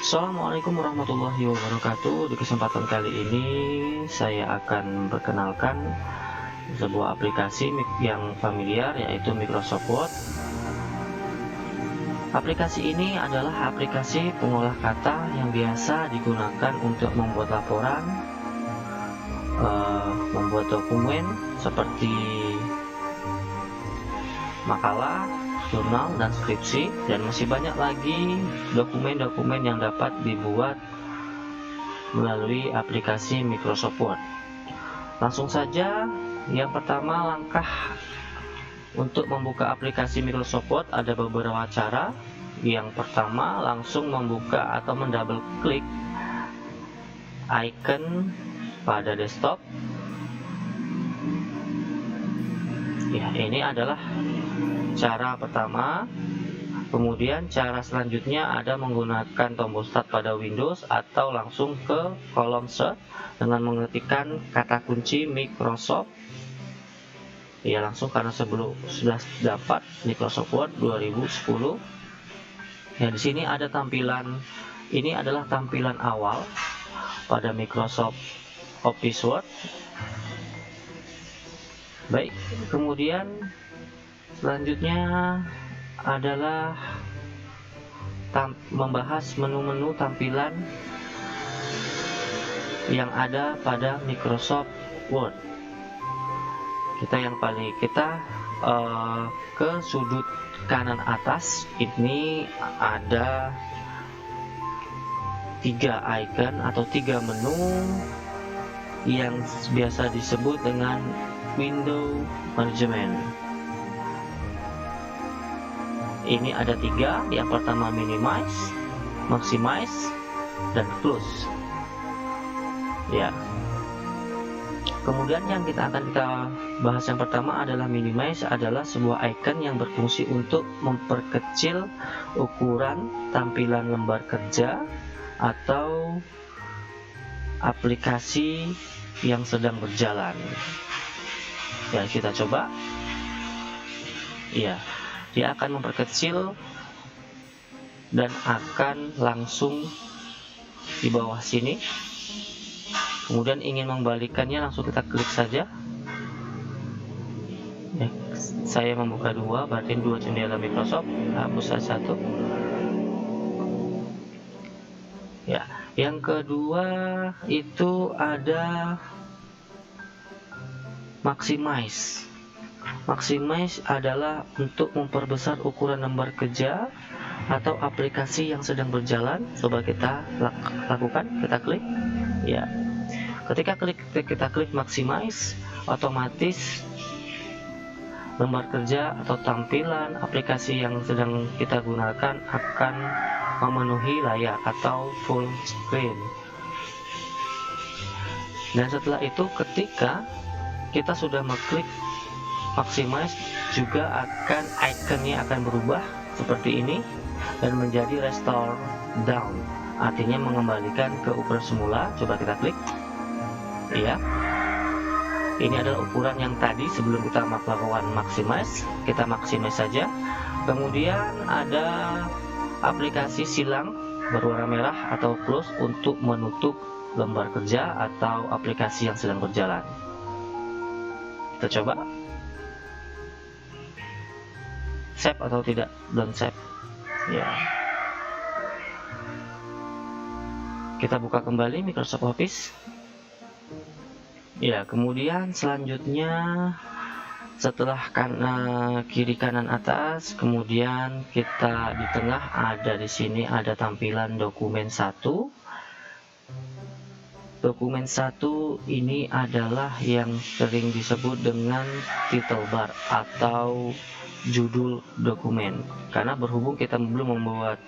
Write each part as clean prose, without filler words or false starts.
Assalamualaikum warahmatullahi wabarakatuh. Di kesempatan kali ini saya akan memperkenalkan sebuah aplikasi yang familiar, yaitu Microsoft Word. Aplikasi ini adalah aplikasi pengolah kata yang biasa digunakan untuk membuat laporan, membuat dokumen seperti makalah, jurnal, dan skripsi, dan masih banyak lagi dokumen-dokumen yang dapat dibuat melalui aplikasi Microsoft Word. Langsung saja, yang pertama, langkah untuk membuka aplikasi Microsoft Word ada beberapa cara. Yang pertama, langsung membuka atau mendouble klik icon pada desktop. Ya, ini adalah cara pertama. Kemudian cara selanjutnya ada menggunakan tombol start pada Windows atau langsung ke kolom search dengan mengetikkan kata kunci Microsoft. Ya, langsung karena sebelum sudah dapat Microsoft Word 2010. Ya, di sini ada tampilan, ini adalah tampilan awal pada Microsoft Office Word. Baik, kemudian selanjutnya adalah membahas menu-menu tampilan yang ada pada Microsoft Word. Kita ke sudut kanan atas. Ini ada 3 icon atau 3 menu yang biasa disebut dengan window management. Ini ada 3. Yang pertama minimize, maximize, dan close. Ya. Kemudian yang akan kita bahas yang pertama adalah minimize, adalah sebuah icon yang berfungsi untuk memperkecil ukuran tampilan lembar kerja atau aplikasi yang sedang berjalan. Ya, kita coba. Ya, dia akan memperkecil dan akan langsung di bawah sini. Kemudian ingin membalikannya, langsung kita klik saja. Ya, saya membuka 2, berarti 2 jendela Microsoft. Hapus saja 1. Ya, yang kedua itu ada maximize. Maximize adalah untuk memperbesar ukuran lembar kerja atau aplikasi yang sedang berjalan. Coba kita lakukan, kita klik. Ya, ketika kita klik maximize, otomatis lembar kerja atau tampilan aplikasi yang sedang kita gunakan akan memenuhi layar atau full screen. Dan setelah itu, ketika kita sudah mengklik maximize, juga ikonnya akan berubah seperti ini dan menjadi restore down, artinya mengembalikan ke ukuran semula. Coba kita klik. Ya, ini adalah ukuran yang tadi sebelum kita melakukan maximize. Kita maximize saja. Kemudian ada aplikasi silang berwarna merah atau close untuk menutup lembar kerja atau aplikasi yang sedang berjalan. Kita coba. Save atau tidak? Don't save. Ya. Kita buka kembali Microsoft Office. Ya, kemudian selanjutnya setelah kiri kanan atas, kemudian kita di tengah ada, di sini ada tampilan dokumen 1. Dokumen 1 ini adalah yang sering disebut dengan title bar atau judul dokumen. Karena berhubung kita belum membuat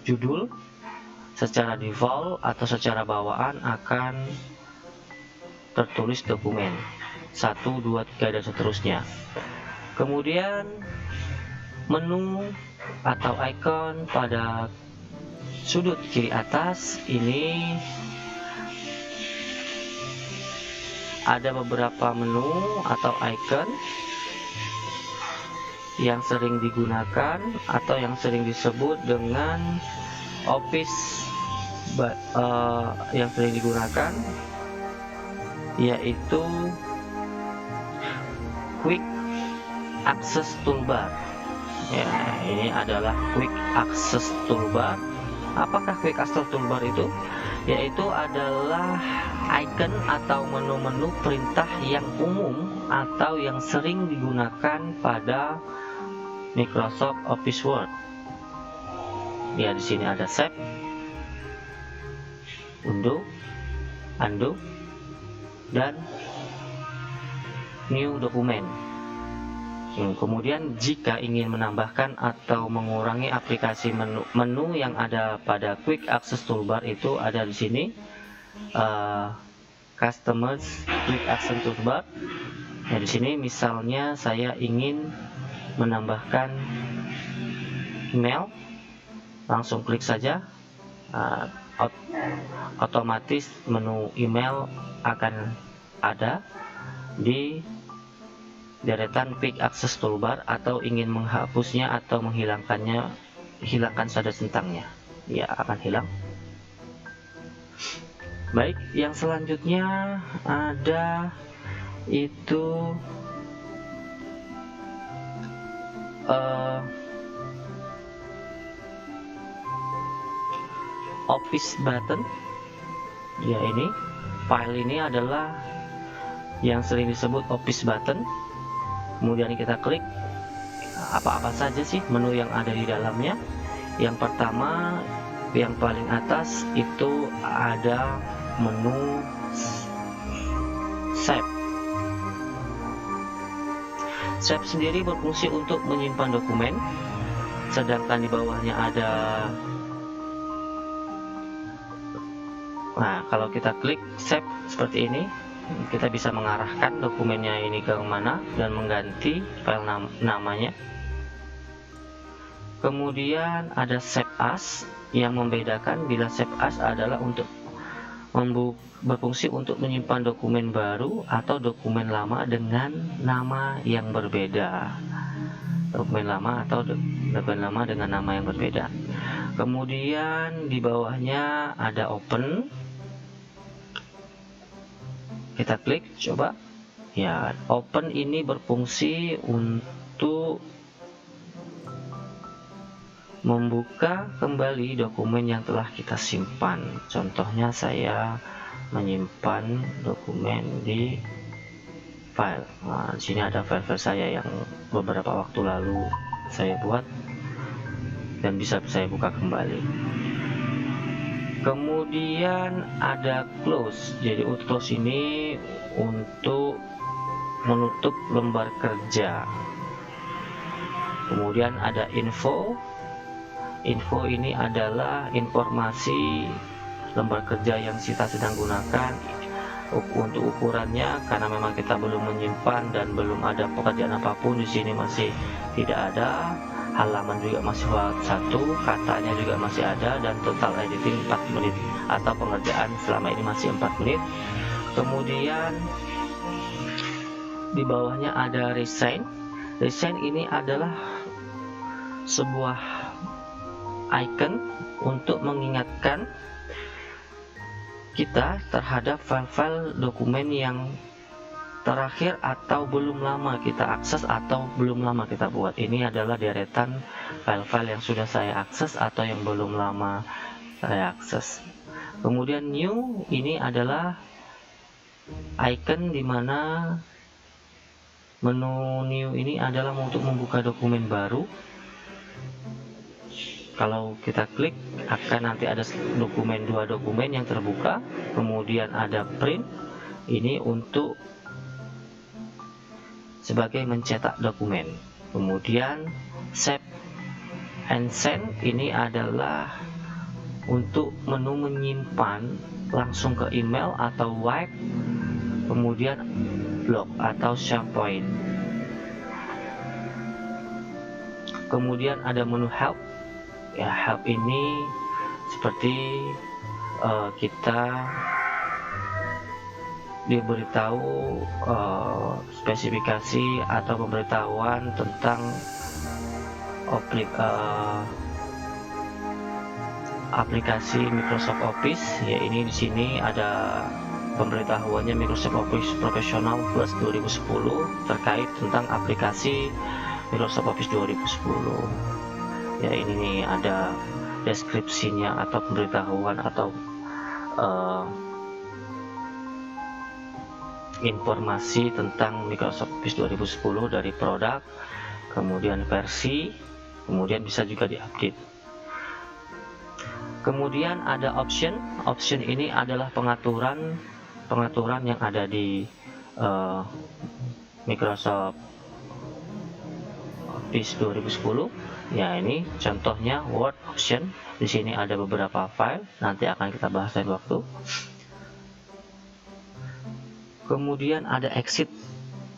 judul, secara default atau secara bawaan akan tertulis dokumen 1, 2, 3, dan seterusnya. Kemudian menu atau icon pada sudut kiri atas ini ada beberapa menu atau icon yang sering digunakan atau yang sering disebut dengan Office yang sering digunakan yaitu Quick Access Toolbar. Ya, ini adalah Quick Access Toolbar. Apakah Quick Access Toolbar itu? Yaitu adalah icon atau menu-menu perintah yang umum atau yang sering digunakan pada Microsoft Office Word. Ya, di sini ada Save, Undo, dan New Document. Kemudian jika ingin menambahkan atau mengurangi aplikasi menu yang ada pada Quick Access Toolbar itu ada di sini, Customers Quick Access Toolbar. Nah, di sini misalnya saya ingin menambahkan email, langsung klik saja, otomatis menu email akan ada di deretan Quick Access Toolbar. Atau ingin menghapusnya atau menghilangkannya, hilangkan saja centangnya, ya akan hilang. Baik, yang selanjutnya ada itu Office Button. Ya, ini file ini adalah yang sering disebut Office Button. Kemudian kita klik, apa-apa saja sih menu yang ada di dalamnya. Yang pertama, yang paling atas itu ada menu Save. Save sendiri berfungsi untuk menyimpan dokumen, sedangkan di bawahnya ada, nah kalau kita klik Save seperti ini, kita bisa mengarahkan dokumennya ini ke mana dan mengganti file namanya. Kemudian ada Save As yang membedakan bila Save As adalah untuk berfungsi untuk menyimpan dokumen baru atau dokumen lama dengan nama yang berbeda. Dokumen lama atau dokumen lama dengan nama yang berbeda. Kemudian di bawahnya ada Open. Kita klik, coba. Ya, Open ini berfungsi untuk membuka kembali dokumen yang telah kita simpan. Contohnya saya menyimpan dokumen di file. Nah, di sini ada file-file saya yang beberapa waktu lalu saya buat dan bisa saya buka kembali. Kemudian ada Close. Jadi close ini untuk menutup lembar kerja. Kemudian ada Info. Info ini adalah informasi lembar kerja yang kita sedang gunakan. Untuk ukurannya, karena memang kita belum menyimpan dan belum ada pekerjaan apapun di sini, masih tidak ada. Halaman juga masih 1, katanya juga masih ada, dan total editing 4 menit atau pengerjaan selama ini masih 4 menit. Kemudian di bawahnya ada Resign. Resign ini adalah sebuah icon untuk mengingatkan kita terhadap file-file dokumen yang terakhir atau belum lama kita akses atau belum lama kita buat. Ini adalah deretan file-file yang sudah saya akses atau yang belum lama saya akses. Kemudian New ini adalah icon dimana menu New ini adalah untuk membuka dokumen baru. Kalau kita klik, akan nanti ada dua dokumen yang terbuka. Kemudian ada Print, ini untuk sebagai mencetak dokumen. Kemudian Save and Send ini adalah untuk menu menyimpan langsung ke email atau Web. Kemudian Blog atau SharePoint. Kemudian ada menu Help. Ya, Help ini seperti kita diberitahu spesifikasi atau pemberitahuan tentang aplikasi Microsoft Office. Ya, ini di sini ada pemberitahuannya Microsoft Office Professional Plus 2010 terkait tentang aplikasi Microsoft Office 2010. Ya, ini nih ada deskripsinya atau pemberitahuan atau informasi tentang Microsoft Office 2010 dari produk, kemudian versi, kemudian bisa juga diupdate. Kemudian ada option. Option ini adalah pengaturan yang ada di Microsoft Office 2010. Ya, ini contohnya Word option. Di sini ada beberapa file, nanti akan kita bahas lain waktu. Kemudian ada exit.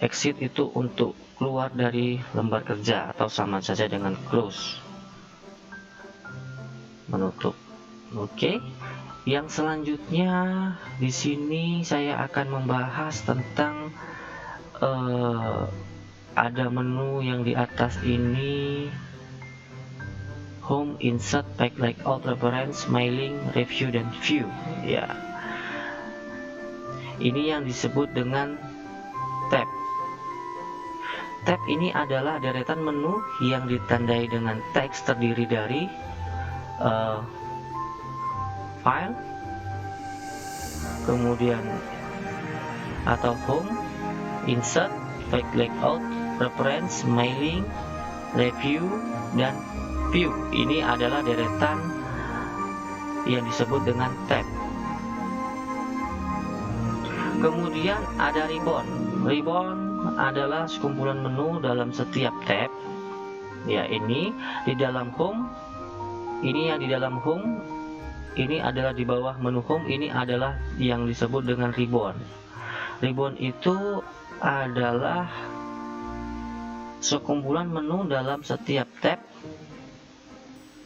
Exit itu untuk keluar dari lembar kerja atau sama saja dengan close, menutup. Oke. Yang selanjutnya di sini saya akan membahas tentang ada menu yang di atas ini, home, insert, back layout, reference, mailing, review, dan view. Ya, ini yang disebut dengan tab. Tab ini adalah deretan menu yang ditandai dengan teks terdiri dari file, kemudian atau home, insert, back layout, reference, mailing, review, dan view. Ini adalah deretan yang disebut dengan tab. Kemudian ada ribbon. Ribbon adalah sekumpulan menu dalam setiap tab. Ya, ini di dalam home. Ini yang di dalam home. Ini adalah di bawah menu home. Ini adalah yang disebut dengan ribbon. Ribbon itu adalah sekumpulan menu dalam setiap tab.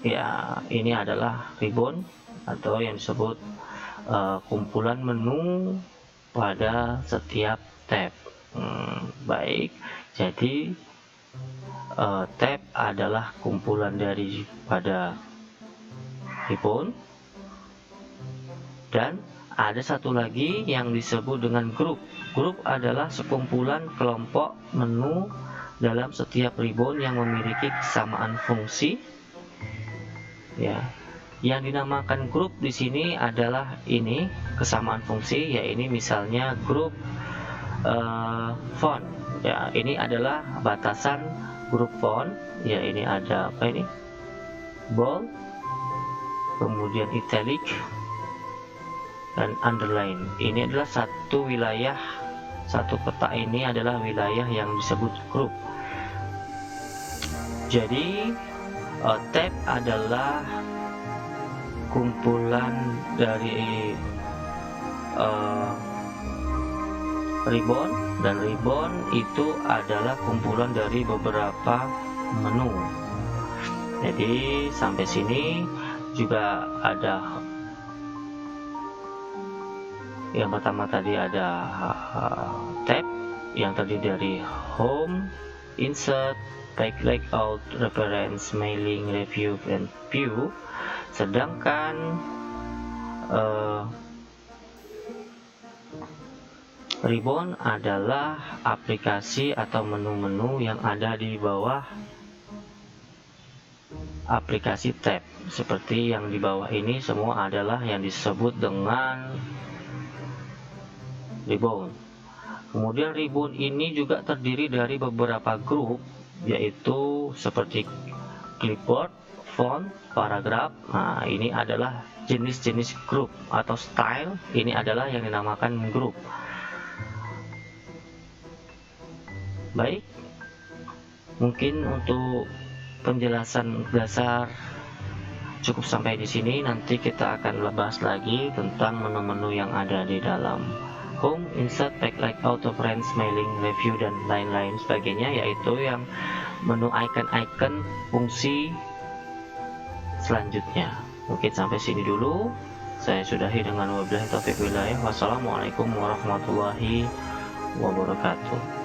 Ya, ini adalah ribbon atau yang disebut kumpulan menu pada setiap tab. Baik, jadi tab adalah kumpulan daripada ribbon, dan ada satu lagi yang disebut dengan group. Group adalah sekumpulan kelompok menu dalam setiap ribbon yang memiliki kesamaan fungsi. Ya, yang dinamakan grup di sini adalah ini kesamaan fungsi, ya ini misalnya grup font. Ya, ini adalah batasan grup font. Ya, ini ada apa ini? Bold, kemudian italic, dan underline. Ini adalah satu wilayah, satu peta ini adalah wilayah yang disebut grup. Jadi tab adalah kumpulan dari ribbon, dan ribbon itu adalah kumpulan dari beberapa menu. Jadi sampai sini juga ada yang pertama tadi ada tab yang terdiri dari home, insert, back layout, reference, mailing, review, dan view. Sedangkan ribbon adalah aplikasi atau menu-menu yang ada di bawah aplikasi tab. Seperti yang di bawah ini semua adalah yang disebut dengan ribbon. Kemudian ribbon ini juga terdiri dari beberapa grup, yaitu seperti clipboard, font, paragraf. Nah, ini adalah jenis-jenis grup atau style. Ini adalah yang dinamakan grup. Baik, mungkin untuk penjelasan dasar cukup sampai di sini. Nanti kita akan bahas lagi tentang menu-menu yang ada di dalam home, insert, back layout, reference, mailing, review, dan lain-lain sebagainya, yaitu yang menu icon-icon fungsi selanjutnya. Mungkin sampai sini dulu. Saya sudahi dengan wabillahi taufiq walhidayah. Wassalamualaikum warahmatullahi wabarakatuh.